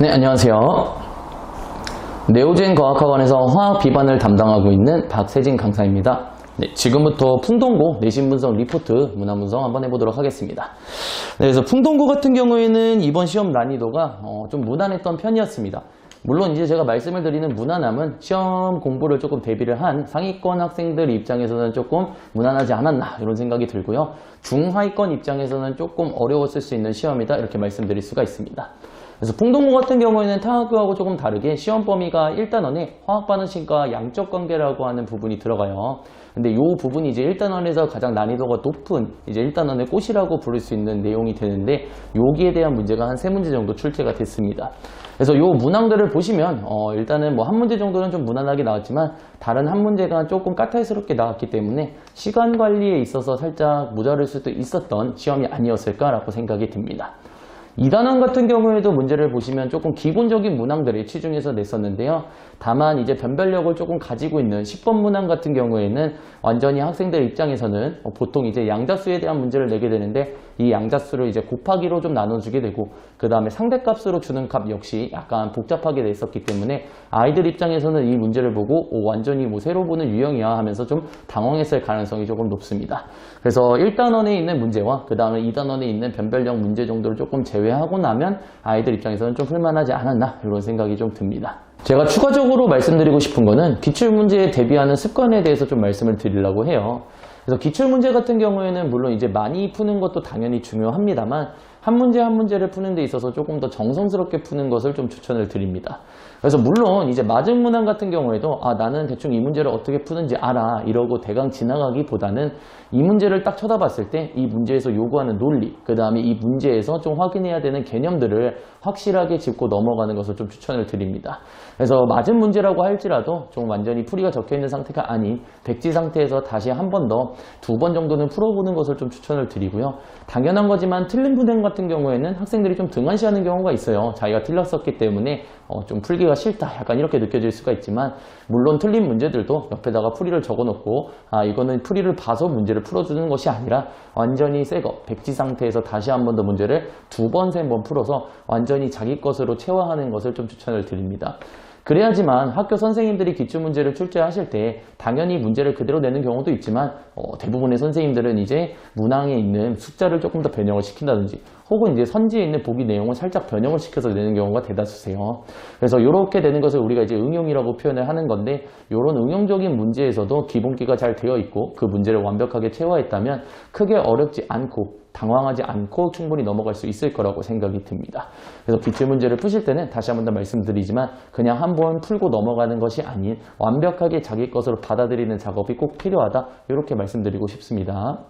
네, 안녕하세요. 네오젠 과학학원에서 화학 비반을 담당하고 있는 박세진 강사입니다. 네, 지금부터 풍동고 내신 분석 리포트 문화 분석 한번 해보도록 하겠습니다. 네, 그래서 풍동고 같은 경우에는 이번 시험 난이도가 좀 무난했던 편이었습니다. 물론 이제 제가 말씀을 드리는 무난함은 시험 공부를 조금 대비를 한 상위권 학생들 입장에서는 조금 무난하지 않았나 이런 생각이 들고요. 중하위권 입장에서는 조금 어려웠을 수 있는 시험이다 이렇게 말씀드릴 수가 있습니다. 그래서 풍동고 같은 경우에는 타학교하고 조금 다르게 시험 범위가 1단원에 화학반응식과 양적 관계라고 하는 부분이 들어가요. 근데 이 부분이 이제 1단원에서 가장 난이도가 높은 이제 1단원의 꽃이라고 부를 수 있는 내용이 되는데 여기에 대한 문제가 한 3문제 정도 출제가 됐습니다. 그래서 이 문항들을 보시면 일단은 뭐 한 문제 정도는 좀 무난하게 나왔지만 다른 한 문제가 조금 까탈스럽게 나왔기 때문에 시간 관리에 있어서 살짝 모자랄 수도 있었던 시험이 아니었을까라고 생각이 듭니다. 2단원 같은 경우에도 문제를 보시면 조금 기본적인 문항들을 치중해서 냈었는데요. 다만 이제 변별력을 조금 가지고 있는 10번 문항 같은 경우에는 완전히 학생들 입장에서는 보통 이제 양자수에 대한 문제를 내게 되는데 이 양자수를 이제 곱하기로 좀 나눠주게 되고 그 다음에 상대값으로 주는 값 역시 약간 복잡하게 돼 있었기 때문에 아이들 입장에서는 이 문제를 보고 완전히 뭐 새로 보는 유형이야 하면서 좀 당황했을 가능성이 조금 높습니다. 그래서 1단원에 있는 문제와 그 다음에 2단원에 있는 변별력 문제 정도를 조금 제외하고 나면 아이들 입장에서는 좀 풀만하지 않았나 이런 생각이 좀 듭니다. 제가 추가적으로 말씀드리고 싶은 거는 기출문제에 대비하는 습관에 대해서 좀 말씀을 드리려고 해요. 그래서 기출문제 같은 경우에는 물론 이제 많이 푸는 것도 당연히 중요합니다만 한 문제 한 문제를 푸는 데 있어서 조금 더 정성스럽게 푸는 것을 좀 추천을 드립니다. 그래서 물론 이제 맞은 문항 같은 경우에도 나는 대충 이 문제를 어떻게 푸는지 알아 이러고 대강 지나가기보다는 이 문제를 딱 쳐다봤을 때 이 문제에서 요구하는 논리 그 다음에 이 문제에서 좀 확인해야 되는 개념들을 확실하게 짚고 넘어가는 것을 좀 추천을 드립니다. 그래서 맞은 문제라고 할지라도 좀 완전히 풀이가 적혀있는 상태가 아닌 백지 상태에서 다시 한 번 더 2번 정도는 풀어보는 것을 좀 추천을 드리고요. 당연한 거지만 틀린 문항 같은 경우에는 학생들이 좀 등한시하는 경우가 있어요. 자기가 틀렸었기 때문에 좀 풀기가 싫다 약간 이렇게 느껴질 수가 있지만 물론 틀린 문제들도 옆에다가 풀이를 적어놓고 이거는 풀이를 봐서 문제를 풀어주는 것이 아니라 완전히 새거 백지 상태에서 다시 한 번 더 문제를 2번, 3번 풀어서 완전히 자기 것으로 체화하는 것을 좀 추천을 드립니다. 그래야지만 학교 선생님들이 기출문제를 출제하실 때 당연히 문제를 그대로 내는 경우도 있지만 대부분의 선생님들은 이제 문항에 있는 숫자를 조금 더 변형을 시킨다든지 혹은 이제 선지에 있는 보기 내용을 살짝 변형을 시켜서 내는 경우가 대다수세요. 그래서 이렇게 되는 것을 우리가 이제 응용이라고 표현을 하는 건데 이런 응용적인 문제에서도 기본기가 잘 되어 있고 그 문제를 완벽하게 체화했다면 크게 어렵지 않고 당황하지 않고 충분히 넘어갈 수 있을 거라고 생각이 듭니다. 그래서 기출문제를 푸실 때는 다시 한 번 더 말씀드리지만 그냥 한번 풀고 넘어가는 것이 아닌 완벽하게 자기 것으로 받아들이는 작업이 꼭 필요하다 이렇게 말씀드리고 싶습니다.